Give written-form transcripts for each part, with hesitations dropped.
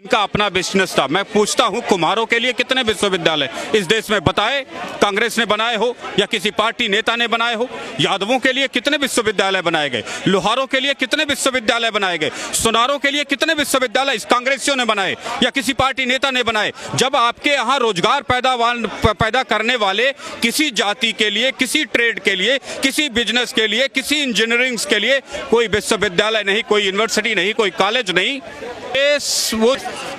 इनका अपना बिजनेस था। मैं पूछता हूं, कुम्हारों के लिए कितने विश्वविद्यालय इस देश में बताए? कांग्रेस ने बनाए हो या किसी पार्टी नेता ने बनाए हो? यादवों के लिए कितने विश्वविद्यालय बनाए गए? लोहारों के लिए कितने विश्वविद्यालय बनाए गए? सुनारों के लिए कितने विश्वविद्यालय इस कांग्रेसियों ने बनाए या किसी पार्टी नेता ने बनाए? जब आपके यहाँ रोजगार पैदा करने वाले किसी जाति के लिए, किसी ट्रेड के लिए, किसी बिजनेस के लिए, किसी इंजीनियरिंग के लिए कोई विश्वविद्यालय नहीं, कोई यूनिवर्सिटी नहीं, कोई कॉलेज नहीं,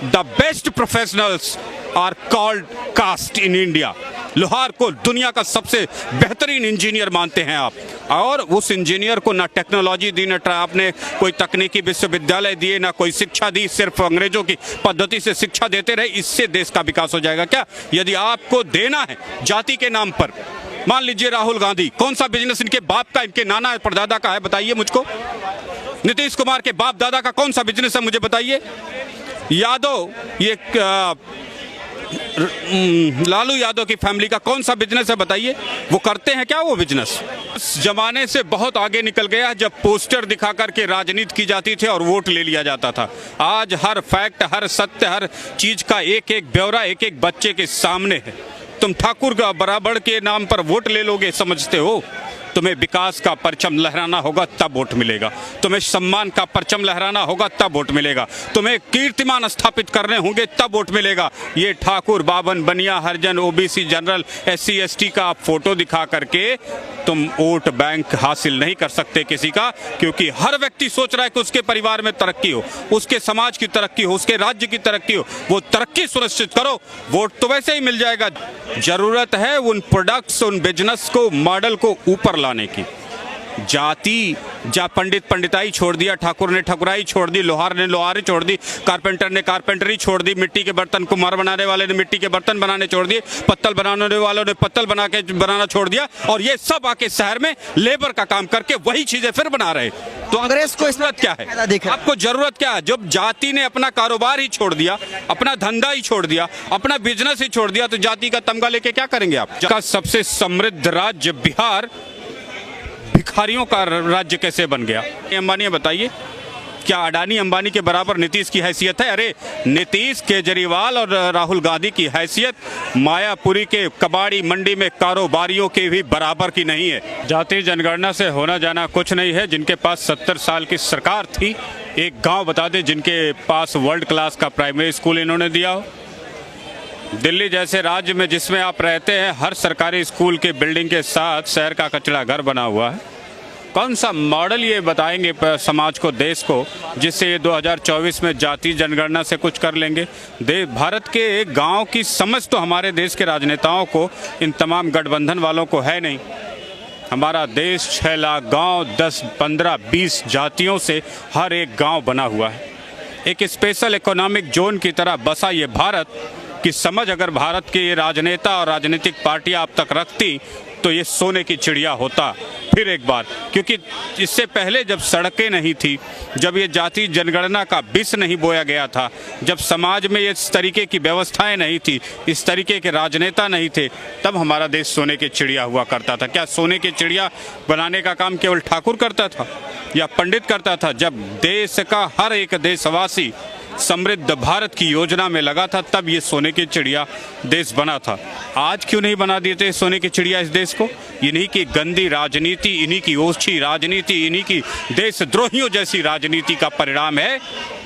the best professionals are called caste in India. लोहार को दुनिया का सबसे बेहतरीन इंजीनियर मानते हैं आप, और उस इंजीनियर को ना टेक्नोलॉजी दी, ना आपने कोई तकनीकी विश्वविद्यालय दिए, ना कोई शिक्षा दी, सिर्फ अंग्रेजों की पद्धति से शिक्षा देते रहे। इससे देश का विकास हो जाएगा क्या? यदि आपको देना है जाति के नाम पर, मान लीजिए राहुल गांधी, कौन सा बिजनेस इनके बाप का, इनके नाना परदादा का है? बताइए मुझको। नीतीश कुमार के बाप दादा का कौन सा बिजनेस है? मुझे बताइए। यादव, ये लालू यादव की फैमिली का कौन सा बिजनेस है? बताइए। वो करते हैं क्या वो बिजनेस? इस जमाने से बहुत आगे निकल गया जब पोस्टर दिखा करके राजनीति की जाती थी और वोट ले लिया जाता था। आज हर फैक्ट, हर सत्य, हर चीज का एक एक ब्यौरा एक एक बच्चे के सामने है। तुम ठाकुर का बराबर के नाम पर वोट ले लोगे समझते हो? तुम्हें विकास का परचम लहराना होगा तब वोट मिलेगा, तुम्हें सम्मान का परचम लहराना होगा तब वोट मिलेगा, तुम्हें कीर्तिमान स्थापित करने होंगे तब वोट मिलेगा। ये ठाकुर, बावन, बनिया, हरिजन, ओबीसी, जनरल, एससी, एसटी का आप फोटो दिखा करके तुम वोट बैंक हासिल नहीं कर सकते किसी का, क्योंकि हर व्यक्ति सोच रहा है कि उसके परिवार में तरक्की हो, उसके समाज की तरक्की हो, उसके राज्य की तरक्की हो। वो तरक्की सुनिश्चित करो, वोट तो वैसे ही मिल जाएगा। जरूरत है उन प्रोडक्ट्स, उन बिजनेस को, मॉडल को ऊपर लाने की। जाति, पंडित पंडिताई छोड़ दिया, ठाकुर ने ठाकुराई छोड़ दी, लोहार ने लोहारी छोड़ दी, कारपेंटर ने कारपेंटरी छोड़ दी, मिट्टी के बर्तन, कुम्हार बनाने वाले ने मिट्टी के बर्तन बनाने छोड़ दिए, पत्तल बनाने वालों ने पत्तल बनाना छोड़ दिया, और ये सब आके शहर में लेबर का काम करके वही चीजें फिर बना रहे। तो कांग्रेस को जरूरत क्या है? आपको जरूरत क्या है? जब जाति ने अपना कारोबार ही छोड़ दिया, अपना धंधा ही छोड़ दिया, अपना बिजनेस ही छोड़ दिया, तो जाति का तमगा लेके क्या करेंगे आप? का सबसे समृद्ध राज्य बिहार भिखारियों का राज्य कैसे बन गया? अंबानी, बताइए, क्या अडानी अंबानी के बराबर नीतीश की हैसियत है? अरे नीतीश, केजरीवाल और राहुल गांधी की हैसियत मायापुरी के कबाड़ी मंडी में कारोबारियों के भी बराबर की नहीं है। जाति जनगणना से होना जाना कुछ नहीं है। जिनके पास 70 साल की सरकार थी, एक गांव बता दे जिनके पास वर्ल्ड क्लास का प्राइमरी स्कूल इन्होंने दिया हो। दिल्ली जैसे राज्य में जिसमें आप रहते हैं, हर सरकारी स्कूल के बिल्डिंग के साथ शहर का कचरा घर बना हुआ है। कौन सा मॉडल ये बताएंगे समाज को, देश को, जिससे ये 2024 में जाति जनगणना से कुछ कर लेंगे? भारत के एक गांव की समझ तो हमारे देश के राजनेताओं को, इन तमाम गठबंधन वालों को है नहीं। हमारा देश 6 लाख गांव, 10, 15, 20 जातियों से हर एक गांव बना हुआ है। एक स्पेशल इकोनॉमिक जोन की तरह बसा ये भारत की समझ अगर भारत के ये राजनेता और राजनीतिक पार्टियां अब तक रखती तो ये सोने की चिड़िया होता फिर एक बार। क्योंकि इससे पहले जब सड़कें नहीं थी, जब ये जाति जनगणना का विष नहीं बोया गया था, जब समाज में इस तरीके की व्यवस्थाएं नहीं थी, इस तरीके के राजनेता नहीं थे, तब हमारा देश सोने की चिड़िया हुआ करता था। क्या सोने की चिड़िया बनाने का काम केवल ठाकुर करता था या पंडित करता था? जब देश का हर एक देशवासी समृद्ध भारत की योजना में लगा था, तब ये सोने की चिड़िया देश बना था। आज क्यों नहीं बना देते सोने की चिड़िया इस देश को? इन्हीं की गंदी राजनीति, इन्हीं की ओछी राजनीति, इन्हीं की देशद्रोहियों जैसी राजनीति का परिणाम है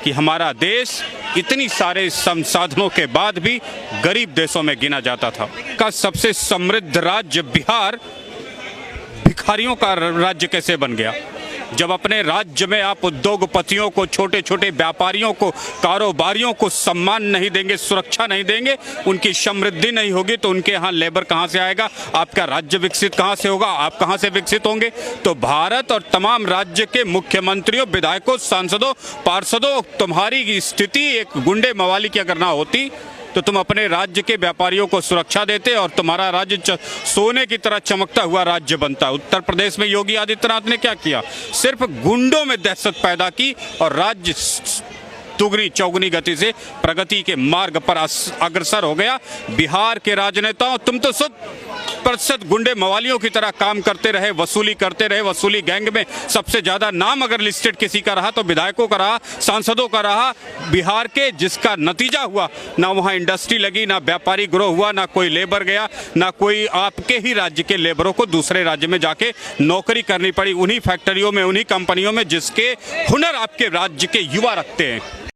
कि हमारा देश इतनी सारे संसाधनों के बाद भी गरीब देशों में गिना जाता था। का सबसे समृद्ध राज्य बिहार भिखारियों का राज्य कैसे बन गया? जब अपने राज्य में आप उद्योगपतियों को, छोटे छोटे व्यापारियों को, कारोबारियों को सम्मान नहीं देंगे, सुरक्षा नहीं देंगे, उनकी समृद्धि नहीं होगी, तो उनके यहाँ लेबर कहाँ से आएगा? आपका राज्य विकसित कहाँ से होगा? आप कहाँ से विकसित होंगे? तो भारत और तमाम राज्य के मुख्यमंत्रियों, विधायकों, सांसदों, पार्षदों, तुम्हारी स्थिति एक गुंडे मवाली की अगर ना होती तो तुम अपने राज्य के व्यापारियों को सुरक्षा देते और तुम्हारा राज्य सोने की तरह चमकता हुआ राज्य बनता। उत्तर प्रदेश में योगी आदित्यनाथ ने क्या किया? सिर्फ गुंडों में दहशत पैदा की और राज्य दुगनी चौगुनी गति से प्रगति के मार्ग पर अग्रसर हो गया। बिहार के राजनेताओं, तुम तो 100% गुंडे मवालियों की तरह काम करते रहे, वसूली करते रहे। वसूली गैंग में सबसे ज्यादा नाम अगर लिस्टेड किसी का रहा तो विधायकों का रहा, सांसदों का रहा बिहार के, जिसका नतीजा हुआ ना वहां इंडस्ट्री लगी, ना व्यापारी ग्रोह हुआ, ना कोई लेबर गया, ना कोई आपके ही राज्य के लेबरों को दूसरे राज्य में जाके नौकरी करनी पड़ी उन्हीं फैक्ट्रियों में, उन्हीं कंपनियों में जिसके हुनर आपके राज्य के युवा रखते हैं।